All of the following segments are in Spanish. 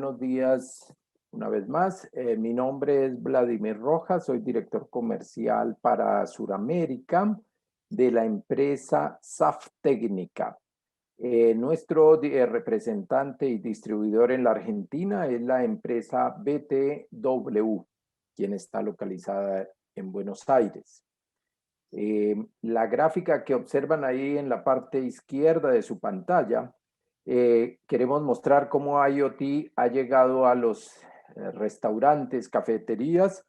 buenos días una vez más. Mi nombre es Vladimir Rojas, soy director comercial para Suramérica de la empresa SAF Técnica. Nuestro representante y distribuidor en la Argentina es la empresa BTW, quien está localizada en Buenos Aires. La gráfica que observan ahí en la parte izquierda de su pantalla, queremos mostrar cómo IoT ha llegado a los restaurantes, cafeterías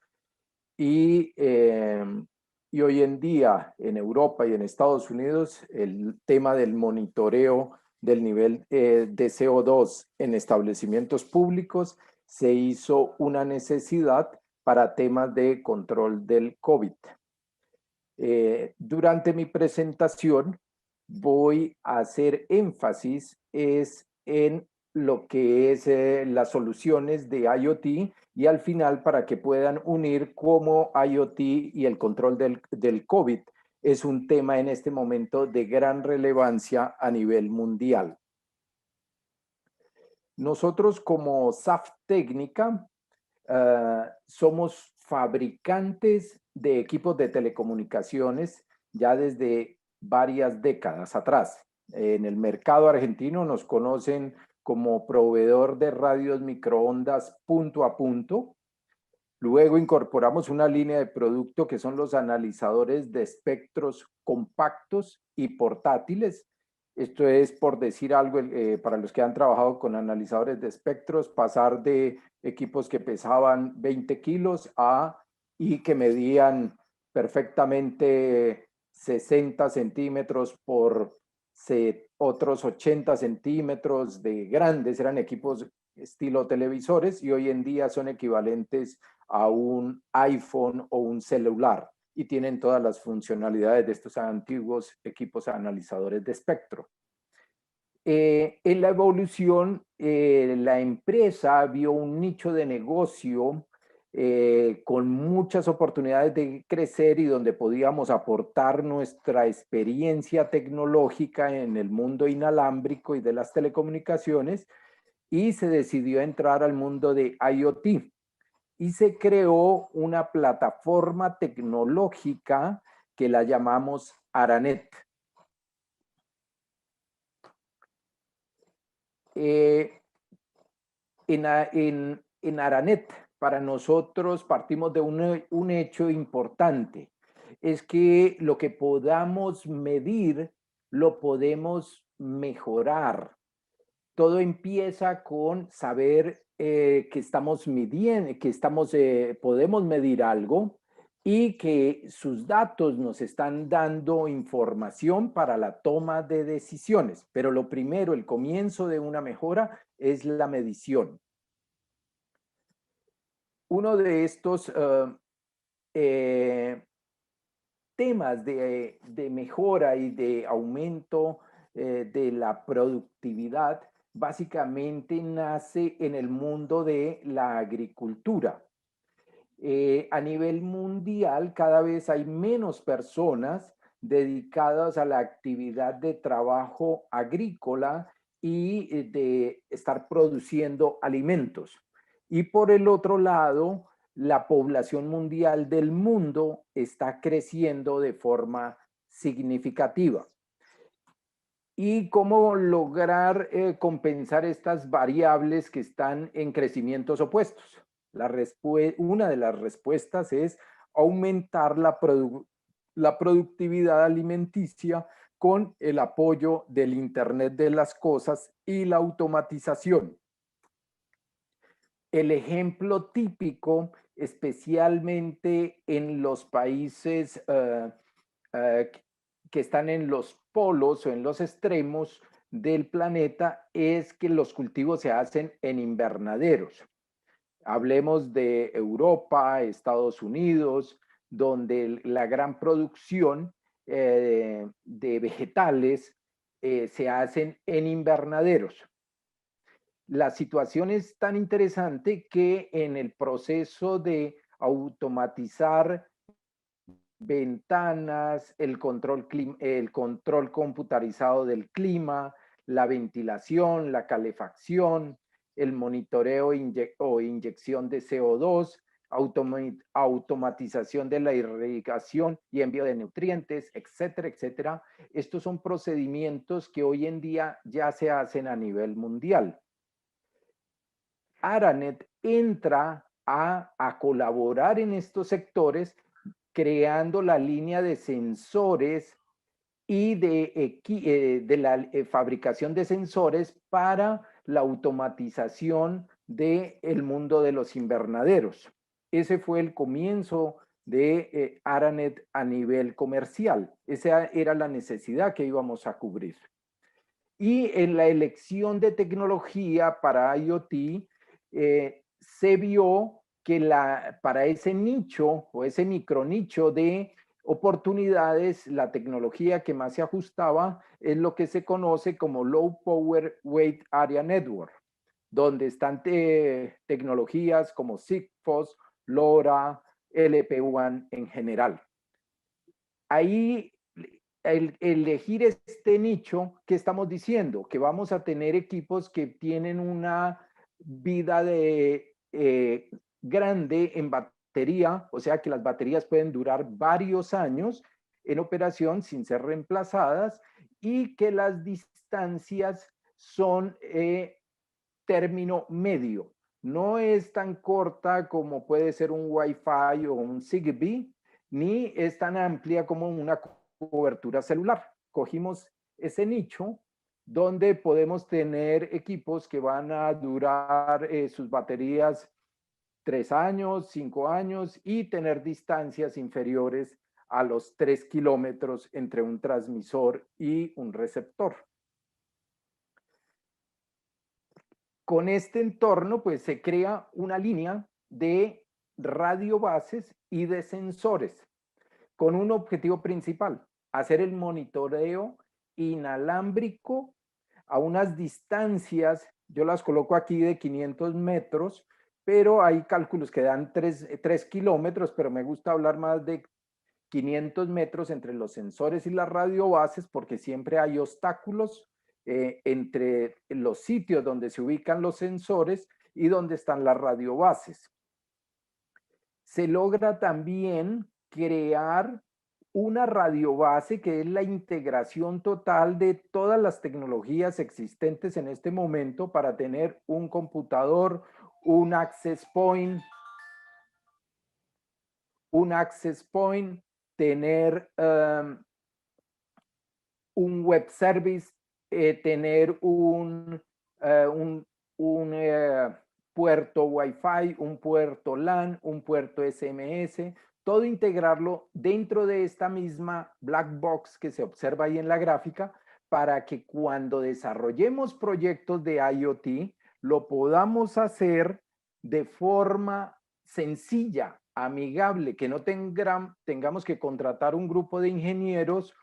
y hoy en día en Europa y en Estados Unidos el tema del monitoreo del nivel de CO2 en establecimientos públicos se hizo una necesidad para temas de control del COVID. Durante mi presentación voy a hacer énfasis en lo que es las soluciones de IoT y al final para que puedan unir cómo IoT y el control del COVID es un tema en este momento de gran relevancia a nivel mundial. Nosotros como SAF Técnica somos fabricantes de equipos de telecomunicaciones ya desde varias décadas atrás. En el mercado argentino nos conocen como proveedor de radios microondas punto a punto. Luego incorporamos una línea de producto que son los analizadores de espectros compactos y portátiles. Esto es, por decir algo, para los que han trabajado con analizadores de espectros, pasar de equipos que pesaban 20 kilos y que medían perfectamente 60 centímetros por otros 80 centímetros de grandes. Eran equipos estilo televisores y hoy en día son equivalentes a un iPhone o un celular y tienen todas las funcionalidades de estos antiguos equipos analizadores de espectro. En la evolución, la empresa vio un nicho de negocio con muchas oportunidades de crecer y donde podíamos aportar nuestra experiencia tecnológica en el mundo inalámbrico y de las telecomunicaciones, y se decidió entrar al mundo de IoT. Y se creó una plataforma tecnológica que la llamamos Aranet. En Aranet, para nosotros partimos de un hecho importante, es que lo que podamos medir lo podemos mejorar. Todo empieza con saber que estamos midiendo, que podemos medir algo y que sus datos nos están dando información para la toma de decisiones. Pero lo primero, el comienzo de una mejora es la medición. Uno de estos temas de mejora y de aumento de la productividad básicamente nace en el mundo de la agricultura. A nivel mundial, cada vez hay menos personas dedicadas a la actividad de trabajo agrícola y de estar produciendo alimentos. Y por el otro lado, la población mundial del mundo está creciendo de forma significativa. ¿Y cómo lograr compensar estas variables que están en crecimientos opuestos? Una de las respuestas es aumentar la productividad alimenticia con el apoyo del Internet de las cosas y la automatización. El ejemplo típico, especialmente en los países que están en los polos o en los extremos del planeta, es que los cultivos se hacen en invernaderos. Hablemos de Europa, Estados Unidos, donde la gran producción de vegetales se hacen en invernaderos. La situación es tan interesante que en el proceso de automatizar ventanas, el control computarizado del clima, la ventilación, la calefacción, el monitoreo o inyección de CO2, automatización de la irrigación y envío de nutrientes, etcétera, etcétera. Estos son procedimientos que hoy en día ya se hacen a nivel mundial. Aranet entra a colaborar en estos sectores creando la línea de sensores y de la fabricación de sensores para la automatización del mundo de los invernaderos. Ese fue el comienzo de Aranet a nivel comercial. Esa era la necesidad que íbamos a cubrir. Y en la elección de tecnología para IoT, se vio que para ese nicho o ese micronicho de oportunidades, la tecnología que más se ajustaba es lo que se conoce como Low Power Weight Area Network, donde están tecnologías como Sigfox, LoRa, LPWAN en general. Ahí, el elegir este nicho, ¿qué estamos diciendo? Que vamos a tener equipos que tienen una vida grande en batería, o sea que las baterías pueden durar varios años en operación sin ser reemplazadas y que las distancias son término medio. No es tan corta como puede ser un Wi-Fi o un Zigbee, ni es tan amplia como una cobertura celular. Cogimos ese nicho donde podemos tener equipos que van a durar sus baterías 3 años, 5 años y tener distancias inferiores a los 3 kilómetros entre un transmisor y un receptor. Con este entorno, pues se crea una línea de radiobases y de sensores con un objetivo principal, hacer el monitoreo inalámbrico a unas distancias, yo las coloco aquí de 500 metros, pero hay cálculos que dan 3 kilómetros, pero me gusta hablar más de 500 metros entre los sensores y las radiobases porque siempre hay obstáculos entre los sitios donde se ubican los sensores y donde están las radiobases. Se logra también crear una radiobase que es la integración total de todas las tecnologías existentes en este momento para tener un computador, un access point, tener un web service, tener un puerto Wi-Fi, un puerto LAN, un puerto SMS, todo integrarlo dentro de esta misma black box que se observa ahí en la gráfica para que cuando desarrollemos proyectos de IoT lo podamos hacer de forma sencilla, amigable, que no tengamos que contratar un grupo de ingenieros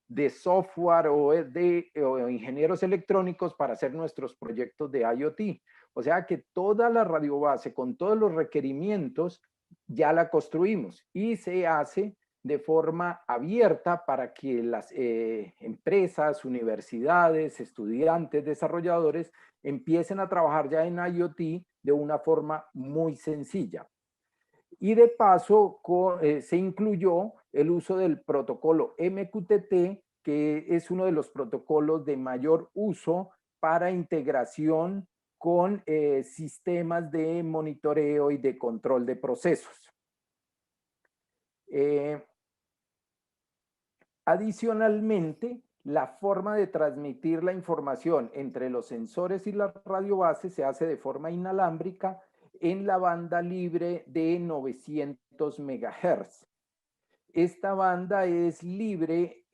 de software o ingenieros electrónicos para hacer nuestros proyectos de IoT. O sea que toda la radiobase con todos los requerimientos ya la construimos y se hace de forma abierta para que las empresas, universidades, estudiantes, desarrolladores empiecen a trabajar ya en IoT de una forma muy sencilla. Y de paso se incluyó el uso del protocolo MQTT, que es uno de los protocolos de mayor uso para integración con sistemas de monitoreo y de control de procesos. Adicionalmente, la forma de transmitir la información entre los sensores y las radiobases se hace de forma inalámbrica en la banda libre de 900 MHz. Esta banda es libre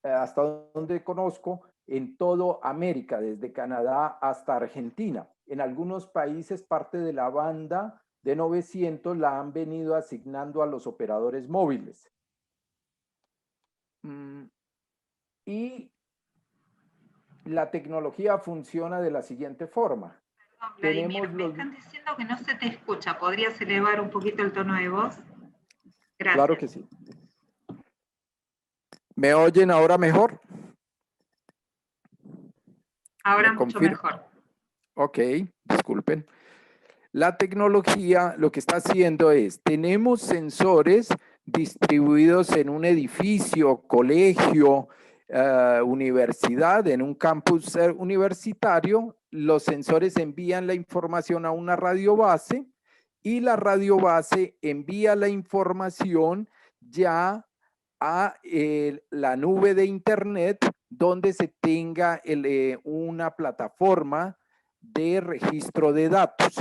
hasta donde conozco, en toda América, desde Canadá hasta Argentina. En algunos países parte de la banda de 900 la han venido asignando a los operadores móviles. Y la tecnología funciona de la siguiente forma. Vladimir, me están diciendo que no se te escucha. ¿Podrías elevar un poquito el tono de voz? Gracias. Claro que sí. ¿Me oyen ahora mejor? Ahora mucho mejor. Ok, disculpen. La tecnología lo que está haciendo es, tenemos sensores distribuidos en un edificio, colegio, universidad, en un campus universitario. Los sensores envían la información a una radiobase y la radiobase envía la información ya a la nube de internet, donde se tenga una plataforma de registro de datos.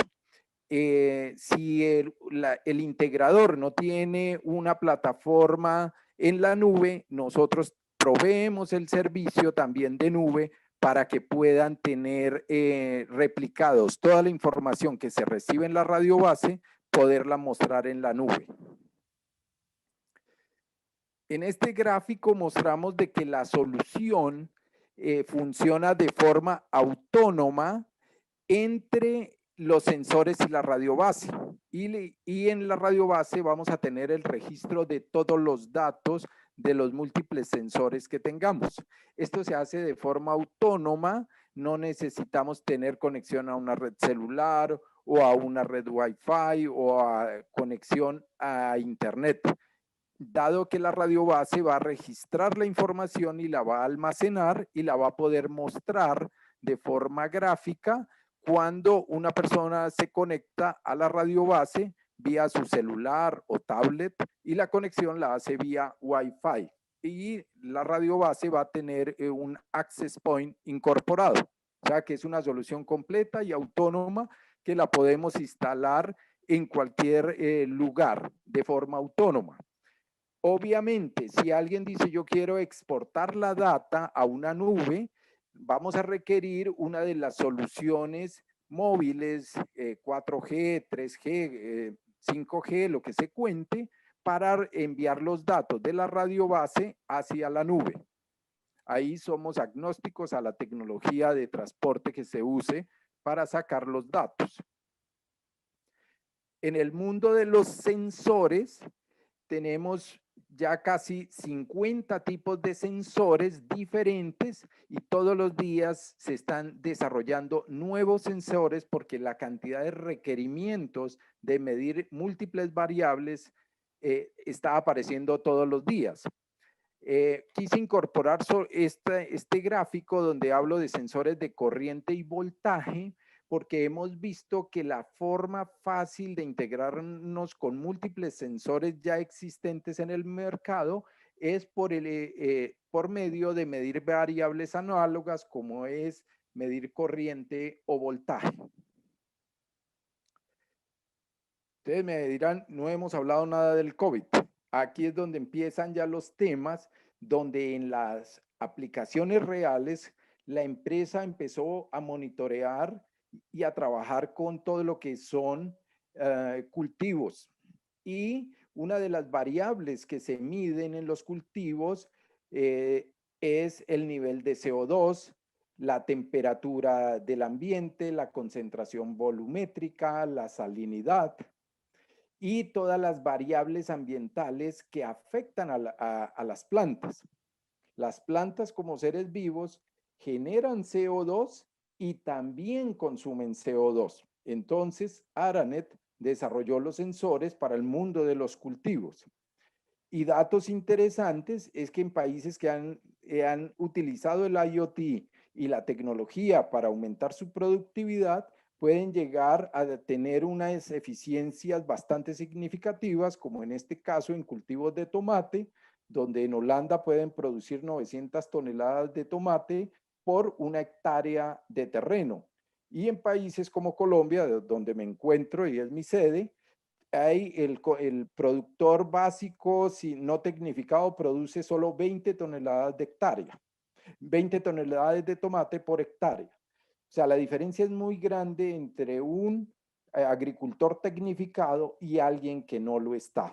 Si el integrador no tiene una plataforma en la nube, nosotros proveemos el servicio también de nube para que puedan tener replicados toda la información que se recibe en la radiobase, poderla mostrar en la nube. En este gráfico mostramos de que la solución funciona de forma autónoma entre los sensores y la radiobase. Y en la radiobase vamos a tener el registro de todos los datos de los múltiples sensores que tengamos. Esto se hace de forma autónoma, no necesitamos tener conexión a una red celular o a una red Wi-Fi o a conexión a internet. Dado que la radiobase va a registrar la información y la va a almacenar y la va a poder mostrar de forma gráfica cuando una persona se conecta a la radiobase vía su celular o tablet y la conexión la hace vía Wi-Fi. Y la radiobase va a tener un access point incorporado, o sea que es una solución completa y autónoma que la podemos instalar en cualquier lugar de forma autónoma. Obviamente, si alguien dice yo quiero exportar la data a una nube, vamos a requerir una de las soluciones móviles 4G, 3G, 5G, lo que se cuente, para enviar los datos de la radiobase hacia la nube. Ahí somos agnósticos a la tecnología de transporte que se use para sacar los datos. En el mundo de los sensores, tenemos ya casi 50 tipos de sensores diferentes y todos los días se están desarrollando nuevos sensores porque la cantidad de requerimientos de medir múltiples variables está apareciendo todos los días. Quise incorporar este gráfico donde hablo de sensores de corriente y voltaje porque hemos visto que la forma fácil de integrarnos con múltiples sensores ya existentes en el mercado es por medio de medir variables análogas como es medir corriente o voltaje. Ustedes me dirán, no hemos hablado nada del COVID. Aquí es donde empiezan ya los temas, donde en las aplicaciones reales la empresa empezó a monitorear y a trabajar con todo lo que son cultivos. Y una de las variables que se miden en los cultivos es el nivel de CO2, la temperatura del ambiente, la concentración volumétrica, la salinidad y todas las variables ambientales que afectan a las plantas. Las plantas como seres vivos generan CO2 y también consumen CO2. Entonces, Aranet desarrolló los sensores para el mundo de los cultivos. Y datos interesantes es que en países que han utilizado el IoT y la tecnología para aumentar su productividad, pueden llegar a tener unas eficiencias bastante significativas, como en este caso en cultivos de tomate, donde en Holanda pueden producir 900 toneladas de tomate por una hectárea de terreno. Y en países como Colombia, donde me encuentro y es mi sede, hay el productor básico, si no tecnificado, produce solo 20 toneladas de hectárea, 20 toneladas de tomate por hectárea. O sea, la diferencia es muy grande entre un agricultor tecnificado y alguien que no lo está.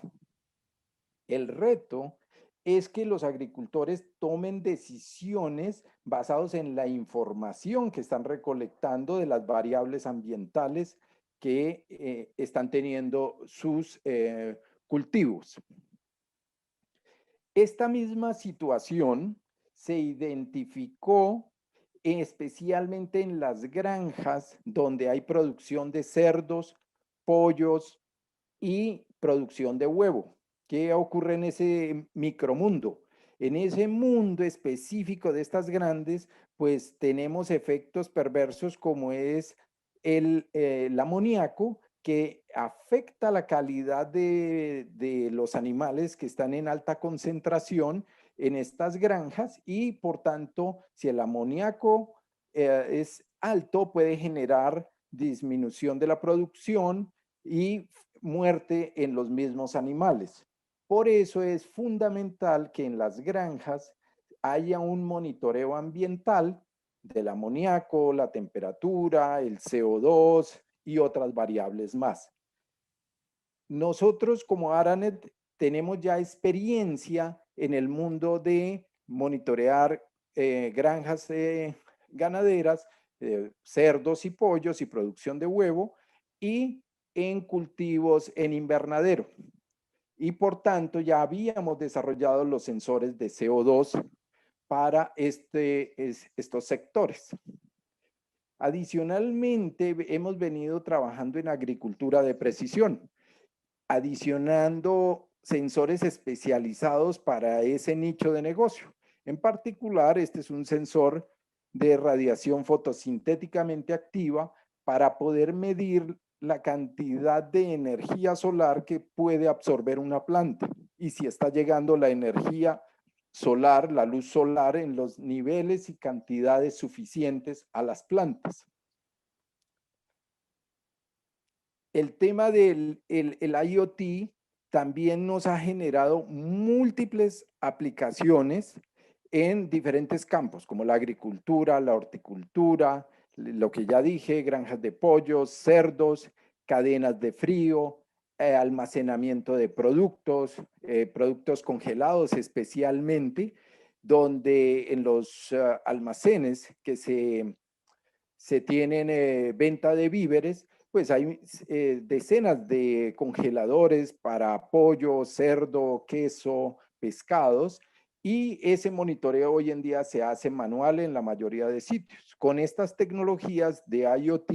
El reto es que los agricultores tomen decisiones basadas en la información que están recolectando de las variables ambientales que están teniendo sus cultivos. Esta misma situación se identificó especialmente en las granjas donde hay producción de cerdos, pollos y producción de huevo. ¿Qué ocurre en ese micromundo? En ese mundo específico de estas grandes, pues tenemos efectos perversos como es el amoníaco, que afecta la calidad de los animales que están en alta concentración en estas granjas y por tanto, si el amoníaco es alto, puede generar disminución de la producción y muerte en los mismos animales. Por eso es fundamental que en las granjas haya un monitoreo ambiental del amoníaco, la temperatura, el CO2 y otras variables más. Nosotros como Aranet tenemos ya experiencia en el mundo de monitorear granjas ganaderas, cerdos y pollos y producción de huevo y en cultivos en invernadero. Y por tanto ya habíamos desarrollado los sensores de CO2 para estos sectores. Adicionalmente, hemos venido trabajando en agricultura de precisión, adicionando sensores especializados para ese nicho de negocio. En particular, este es un sensor de radiación fotosintéticamente activa para poder medir la cantidad de energía solar que puede absorber una planta y si está llegando la energía solar, la luz solar en los niveles y cantidades suficientes a las plantas. El tema del IoT también nos ha generado múltiples aplicaciones en diferentes campos, como la agricultura, la horticultura, lo que ya dije, granjas de pollos, cerdos, cadenas de frío, almacenamiento de productos, productos congelados especialmente, donde en los almacenes que se tienen venta de víveres, pues hay decenas de congeladores para pollo, cerdo, queso, pescados, y ese monitoreo hoy en día se hace manual en la mayoría de sitios. Con estas tecnologías de IoT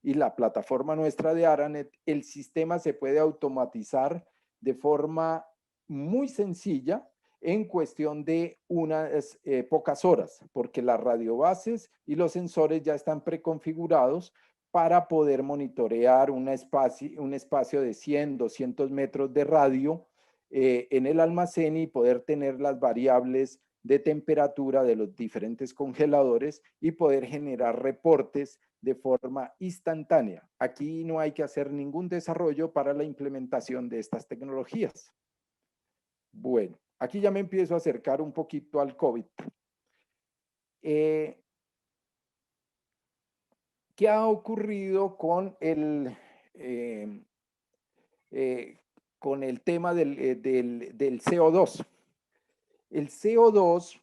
y la plataforma nuestra de Aranet, el sistema se puede automatizar de forma muy sencilla en cuestión de unas pocas horas, porque las radiobases y los sensores ya están preconfigurados para poder monitorear un espacio de 100, 200 metros de radio en el almacén y poder tener las variables de temperatura de los diferentes congeladores y poder generar reportes de forma instantánea. Aquí no hay que hacer ningún desarrollo para la implementación de estas tecnologías. Bueno, aquí ya me empiezo a acercar un poquito al COVID. ¿Qué ha ocurrido con el tema del CO2? El CO2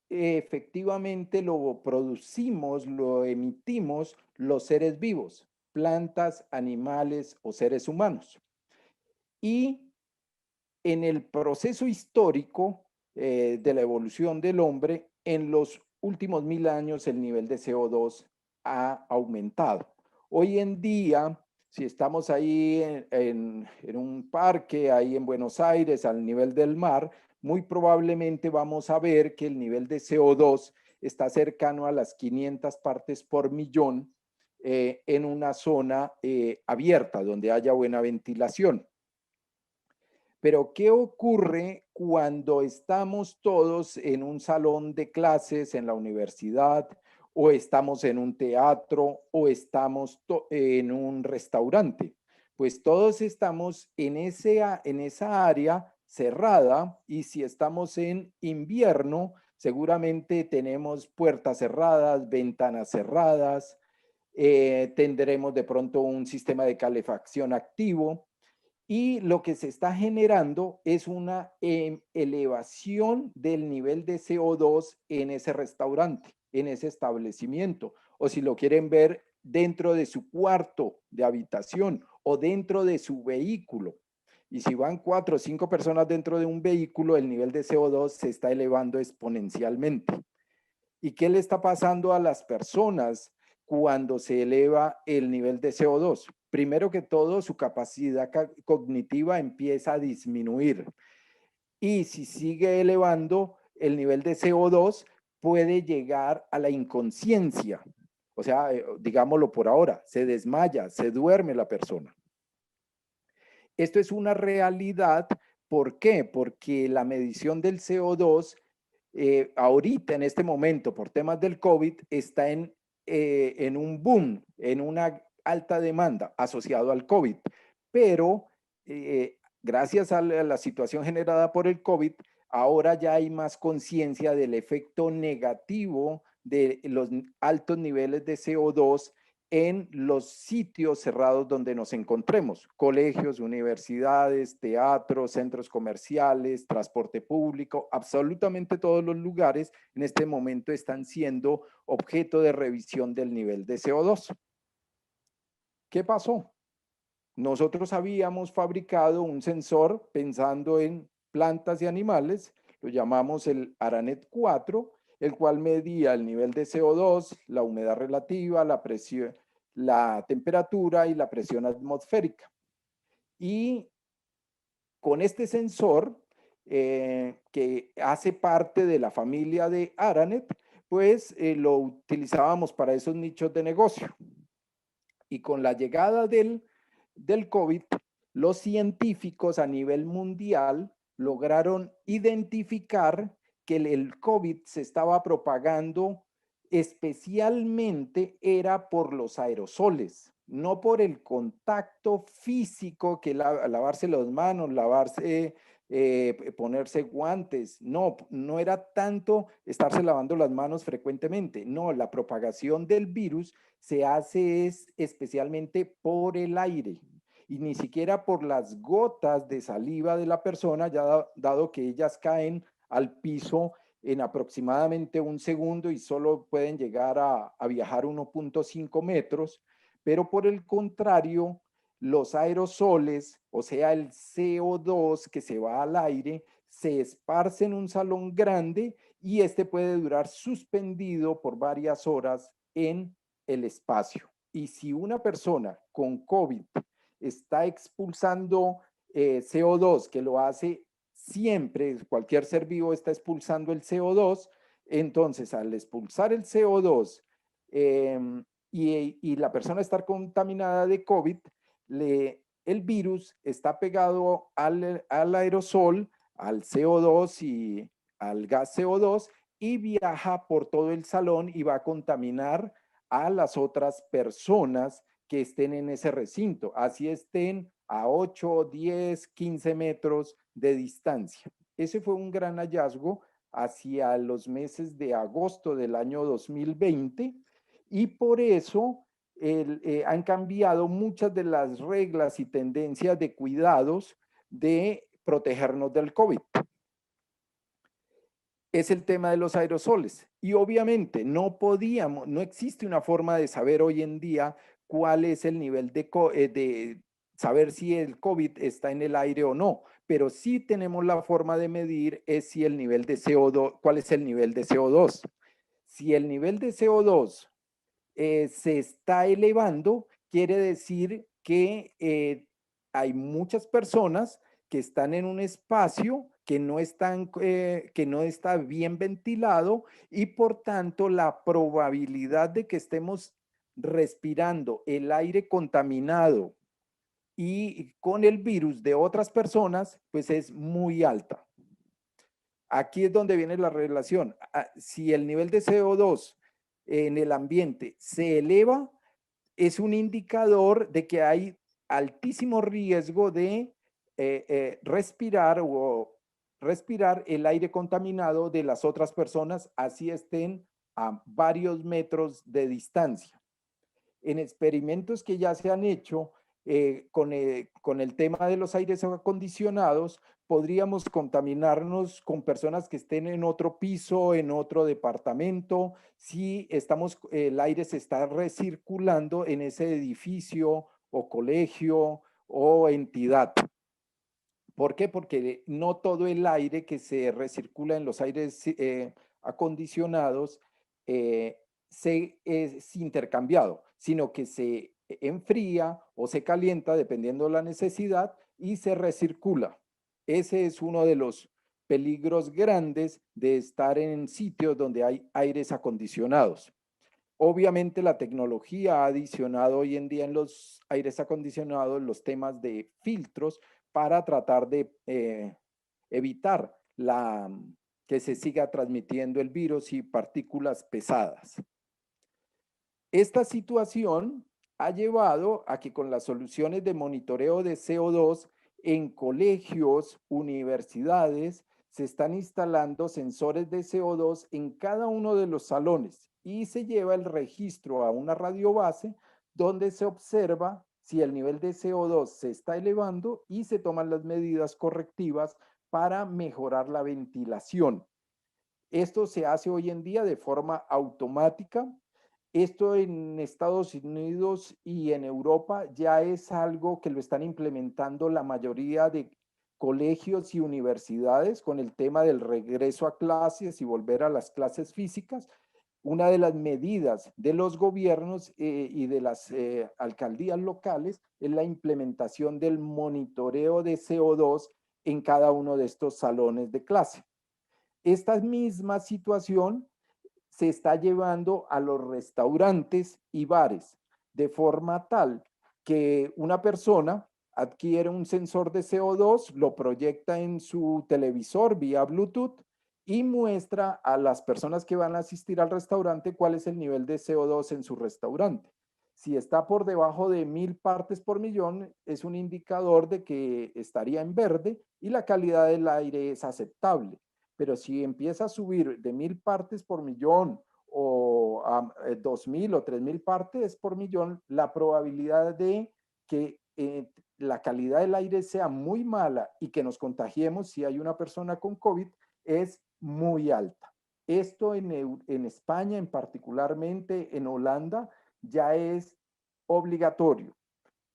efectivamente lo producimos, lo emitimos los seres vivos, plantas, animales o seres humanos. Y en el proceso histórico de la evolución del hombre, en los últimos 1000 años el nivel de CO2 ha aumentado. Hoy en día, si estamos ahí en un parque, ahí en Buenos Aires, al nivel del mar, muy probablemente vamos a ver que el nivel de CO2 está cercano a las 500 partes por millón en una zona abierta, donde haya buena ventilación. Pero ¿qué ocurre cuando estamos todos en un salón de clases en la universidad o estamos en un teatro o estamos en un restaurante? Pues todos estamos en esa área cerrada y si estamos en invierno, seguramente tenemos puertas cerradas, ventanas cerradas, tendremos de pronto un sistema de calefacción activo. Y lo que se está generando es una elevación del nivel de CO2 en ese restaurante, en ese establecimiento. O si lo quieren ver dentro de su cuarto de habitación o dentro de su vehículo. Y si van 4 o 5 personas dentro de un vehículo, el nivel de CO2 se está elevando exponencialmente. ¿Y qué le está pasando a las personas cuando se eleva el nivel de CO2? Primero que todo, su capacidad cognitiva empieza a disminuir. Y si sigue elevando el nivel de CO2, puede llegar a la inconsciencia. O sea, digámoslo por ahora, se desmaya, se duerme la persona. Esto es una realidad. ¿Por qué? Porque la medición del CO2 ahorita, en este momento, por temas del COVID, está en un boom, en una alta demanda asociado al COVID. Pero gracias a la situación generada por el COVID, ahora ya hay más conciencia del efecto negativo de los altos niveles de CO2 en los sitios cerrados donde nos encontremos, colegios, universidades, teatros, centros comerciales, transporte público, absolutamente todos los lugares en este momento están siendo objeto de revisión del nivel de CO2. ¿Qué pasó? Nosotros habíamos fabricado un sensor pensando en plantas y animales, lo llamamos el Aranet 4, el cual medía el nivel de CO2, la humedad relativa, la presión, la temperatura y la presión atmosférica. Y con este sensor, que hace parte de la familia de Aranet, pues lo utilizábamos para esos nichos de negocio. Y con la llegada del COVID, los científicos a nivel mundial lograron identificar que el COVID se estaba propagando especialmente era por los aerosoles, no por el contacto físico, que lavarse las manos, ponerse guantes. No, no era tanto estarse lavando las manos frecuentemente. No, la propagación del virus se hace especialmente por el aire y ni siquiera por las gotas de saliva de la persona, ya dado que ellas caen al piso en aproximadamente un segundo y solo pueden llegar a viajar 1.5 metros, pero por el contrario, los aerosoles, o sea, el CO2 que se va al aire, se esparce en un salón grande y este puede durar suspendido por varias horas en el espacio. Y si una persona con COVID está expulsando CO2, que lo hace siempre, cualquier ser vivo está expulsando el CO2, entonces al expulsar el CO2 y la persona estar contaminada de COVID, el virus está pegado al aerosol, al CO2 y al gas CO2 y viaja por todo el salón y va a contaminar a las otras personas que estén en ese recinto, así estén a 8, 10, 15 metros de distancia. Ese fue un gran hallazgo hacia los meses de agosto del año 2020 y por eso han cambiado muchas de las reglas y tendencias de cuidados de protegernos del COVID. Es el tema de los aerosoles. Y obviamente no existe una forma de saber hoy en día cuál es el nivel de saber si el COVID está en el aire o no, pero sí tenemos la forma de medir es si el nivel de CO2, cuál es el nivel de CO2. Si el nivel de CO2 se está elevando, quiere decir que hay muchas personas que están en un espacio que no está bien ventilado y por tanto la probabilidad de que estemos respirando el aire contaminado y con el virus de otras personas, pues es muy alta. Aquí es donde viene la relación. Si el nivel de CO2 en el ambiente se eleva, es un indicador de que hay altísimo riesgo de respirar el aire contaminado de las otras personas, así estén a varios metros de distancia. En experimentos que ya se han hecho con el tema de los aires acondicionados, podríamos contaminarnos con personas que estén en otro piso, en otro departamento, si el aire se está recirculando en ese edificio o colegio o entidad. ¿Por qué? Porque no todo el aire que se recircula en los aires acondicionados es intercambiado, sino que se enfría o se calienta dependiendo de la necesidad y se recircula. Ese es uno de los peligros grandes de estar en sitios donde hay aires acondicionados. Obviamente la tecnología ha adicionado hoy en día en los aires acondicionados los temas de filtros para tratar de evitar que se siga transmitiendo el virus y partículas pesadas. Esta situación ha llevado a que con las soluciones de monitoreo de CO2 en colegios, universidades, se están instalando sensores de CO2 en cada uno de los salones y se lleva el registro a una radiobase donde se observa si el nivel de CO2 se está elevando y se toman las medidas correctivas para mejorar la ventilación. Esto se hace hoy en día de forma automática. Esto en Estados Unidos y en Europa ya es algo que lo están implementando la mayoría de colegios y universidades con el tema del regreso a clases y volver a las clases físicas. Una de las medidas de los gobiernos y de las alcaldías locales es la implementación del monitoreo de CO2 en cada uno de estos salones de clase. Esta misma situación se está llevando a los restaurantes y bares, de forma tal que una persona adquiere un sensor de CO2, lo proyecta en su televisor vía Bluetooth y muestra a las personas que van a asistir al restaurante cuál es el nivel de CO2 en su restaurante. Si está por debajo de 1000 partes por millón, es un indicador de que estaría en verde y la calidad del aire es aceptable. Pero si empieza a subir de 1000 partes por millón o a 2000 o 3000 partes por millón, la probabilidad de que la calidad del aire sea muy mala y que nos contagiemos si hay una persona con COVID es muy alta. Esto en España, en particularmente en Holanda, ya es obligatorio.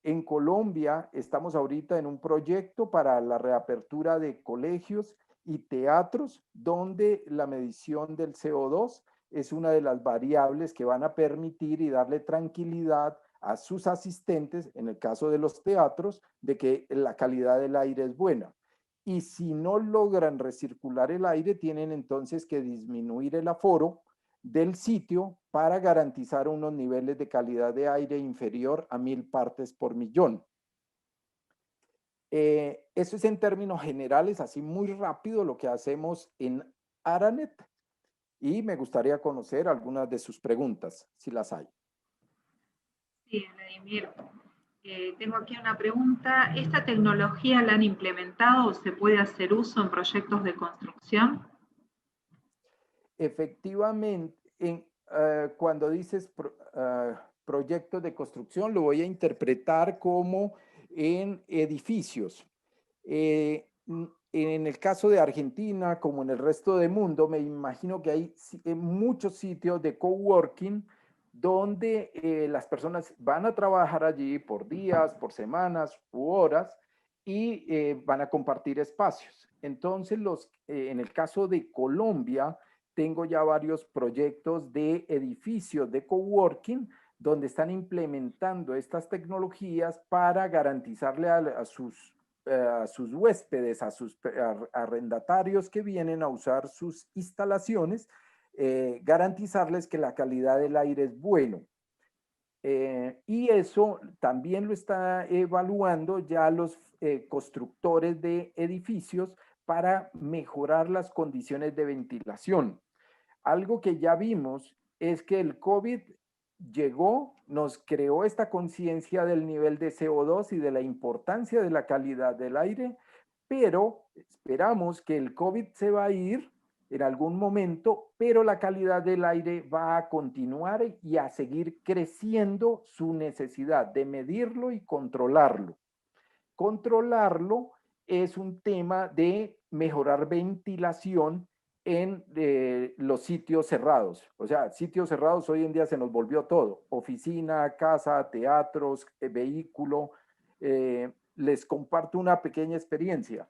En Colombia estamos ahorita en un proyecto para la reapertura de colegios y teatros donde la medición del CO2 es una de las variables que van a permitir y darle tranquilidad a sus asistentes, en el caso de los teatros, de que la calidad del aire es buena. Y si no logran recircular el aire, tienen entonces que disminuir el aforo del sitio para garantizar unos niveles de calidad de aire inferior a 1000 partes por millón. Eso es en términos generales, así muy rápido lo que hacemos en Aranet y me gustaría conocer algunas de sus preguntas, si las hay. Sí, Vladimir. Tengo aquí una pregunta. ¿Esta tecnología la han implementado o se puede hacer uso en proyectos de construcción? Efectivamente, cuando dices proyectos de construcción, lo voy a interpretar como en edificios. En el caso de Argentina, como en el resto del mundo, me imagino que hay muchos sitios de coworking donde las personas van a trabajar allí por días, por semanas u horas y van a compartir espacios. Entonces, en el caso de Colombia, tengo ya varios proyectos de edificios de coworking donde están implementando estas tecnologías para garantizarle a sus huéspedes, a sus arrendatarios que vienen a usar sus instalaciones, garantizarles que la calidad del aire es bueno. Y eso también lo está evaluando ya los constructores de edificios para mejorar las condiciones de ventilación. Algo que ya vimos es que el COVID llegó, nos creó esta conciencia del nivel de CO2 y de la importancia de la calidad del aire, pero esperamos que el COVID se va a ir en algún momento, pero la calidad del aire va a continuar y a seguir creciendo su necesidad de medirlo y controlarlo. Controlarlo es un tema de mejorar ventilación en los sitios cerrados. O sea, sitios cerrados hoy en día se nos volvió todo. Oficina, casa, teatros, vehículo. Les comparto una pequeña experiencia.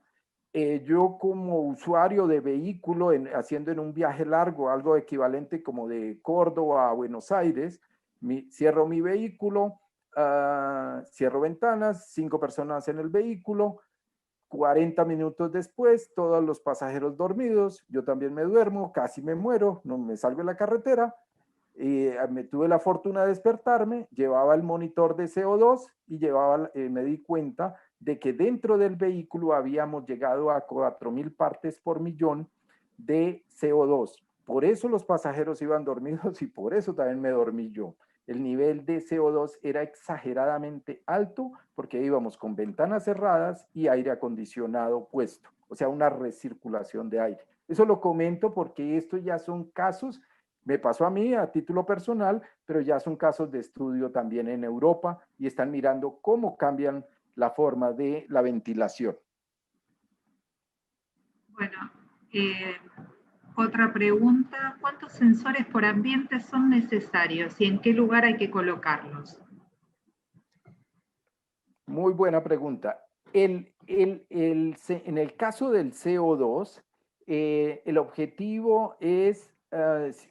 Yo como usuario de vehículo, haciendo en un viaje largo, algo equivalente como de Córdoba a Buenos Aires, cierro mi vehículo, cierro ventanas, 5 personas en el vehículo, 40 minutos después, todos los pasajeros dormidos, yo también me duermo, casi me muero, no me salgo de la carretera, me tuve la fortuna de despertarme, llevaba el monitor de CO2 y me di cuenta de que dentro del vehículo habíamos llegado a 4.000 partes por millón de CO2. Por eso los pasajeros iban dormidos y por eso también me dormí yo. El nivel de CO2 era exageradamente alto porque íbamos con ventanas cerradas y aire acondicionado puesto, o sea, una recirculación de aire. Eso lo comento porque estos ya son casos, me pasó a mí a título personal, pero ya son casos de estudio también en Europa y están mirando cómo cambian la forma de la ventilación. Bueno, otra pregunta, ¿cuántos sensores por ambiente son necesarios y en qué lugar hay que colocarlos? Muy buena pregunta. En el caso del CO2, el objetivo es,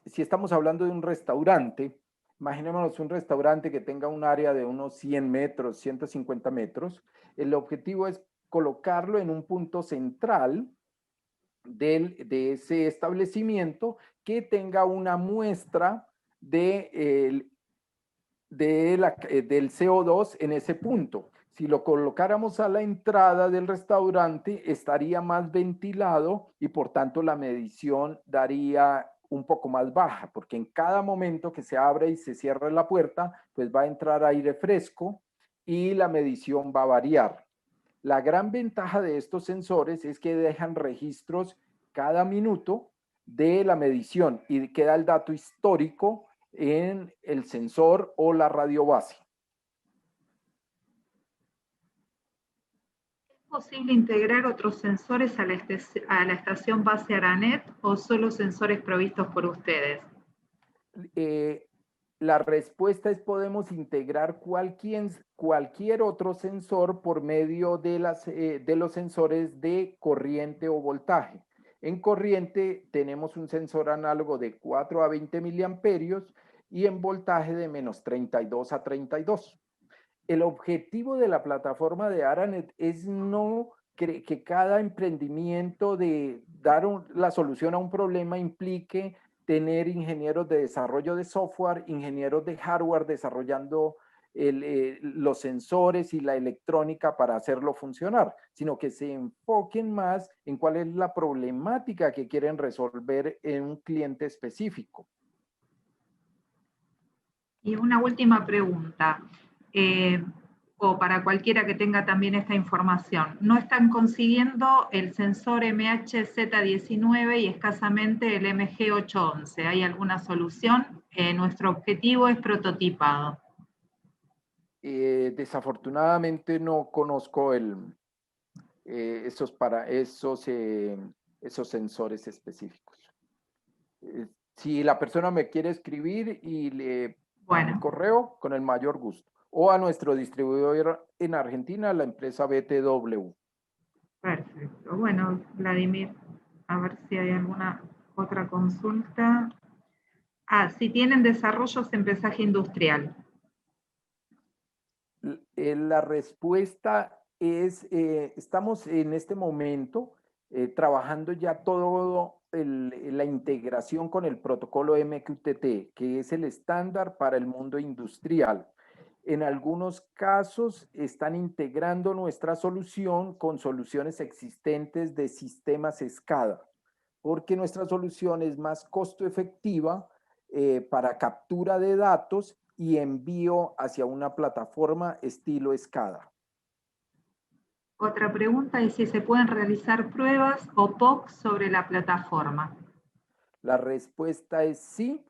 si estamos hablando de un restaurante, imaginémonos un restaurante que tenga un área de unos 100 metros, 150 metros, el objetivo es colocarlo en un punto central de ese establecimiento que tenga una muestra del CO2 en ese punto. Si lo colocáramos a la entrada del restaurante, estaría más ventilado y por tanto la medición daría un poco más baja, porque en cada momento que se abre y se cierra la puerta, pues va a entrar aire fresco y la medición va a variar. La gran ventaja de estos sensores es que dejan registros cada minuto de la medición y queda el dato histórico en el sensor o la radio base. ¿Es posible integrar otros sensores a la estación base ARANET o solo sensores provistos por ustedes? La respuesta es podemos integrar cualquier otro sensor por medio de los sensores de corriente o voltaje. En corriente tenemos un sensor análogo de 4 a 20 miliamperios y en voltaje de menos 32 a 32. El objetivo de la plataforma de Aranet es no que cada emprendimiento de dar la solución a un problema implique tener ingenieros de desarrollo de software, ingenieros de hardware desarrollando los sensores y la electrónica para hacerlo funcionar, sino que se enfoquen más en cuál es la problemática que quieren resolver en un cliente específico. Y una última pregunta, o para cualquiera que tenga también esta información. ¿No están consiguiendo el sensor MHZ19 y escasamente el MG811? ¿Hay alguna solución? Nuestro objetivo es prototipado. Desafortunadamente no conozco esos sensores específicos. Si la persona me quiere escribir y le Bueno, correo, con el mayor gusto. O a nuestro distribuidor en Argentina, la empresa BTW. perfecto. Bueno, Vladimir, a ver si hay alguna otra consulta. Si tienen desarrollos en pesaje industrial. La respuesta es, estamos en este momento trabajando ya todo la integración con el protocolo MQTT, que es el estándar para el mundo industrial. En algunos casos están integrando nuestra solución con soluciones existentes de sistemas SCADA, porque nuestra solución es más costo efectiva para captura de datos y envío hacia una plataforma estilo SCADA. Otra pregunta es si se pueden realizar pruebas o POC sobre la plataforma. La respuesta es sí.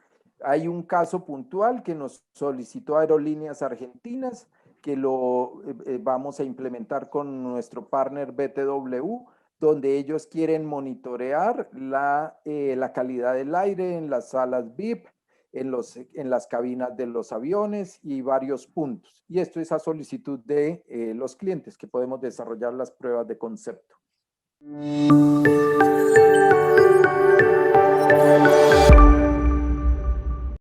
Hay un caso puntual que nos solicitó Aerolíneas Argentinas, que lo vamos a implementar con nuestro partner BTW, donde ellos quieren monitorear la calidad del aire en las salas VIP, en las cabinas de los aviones y varios puntos. Y esto es a solicitud de los clientes que podemos desarrollar las pruebas de concepto. Gracias.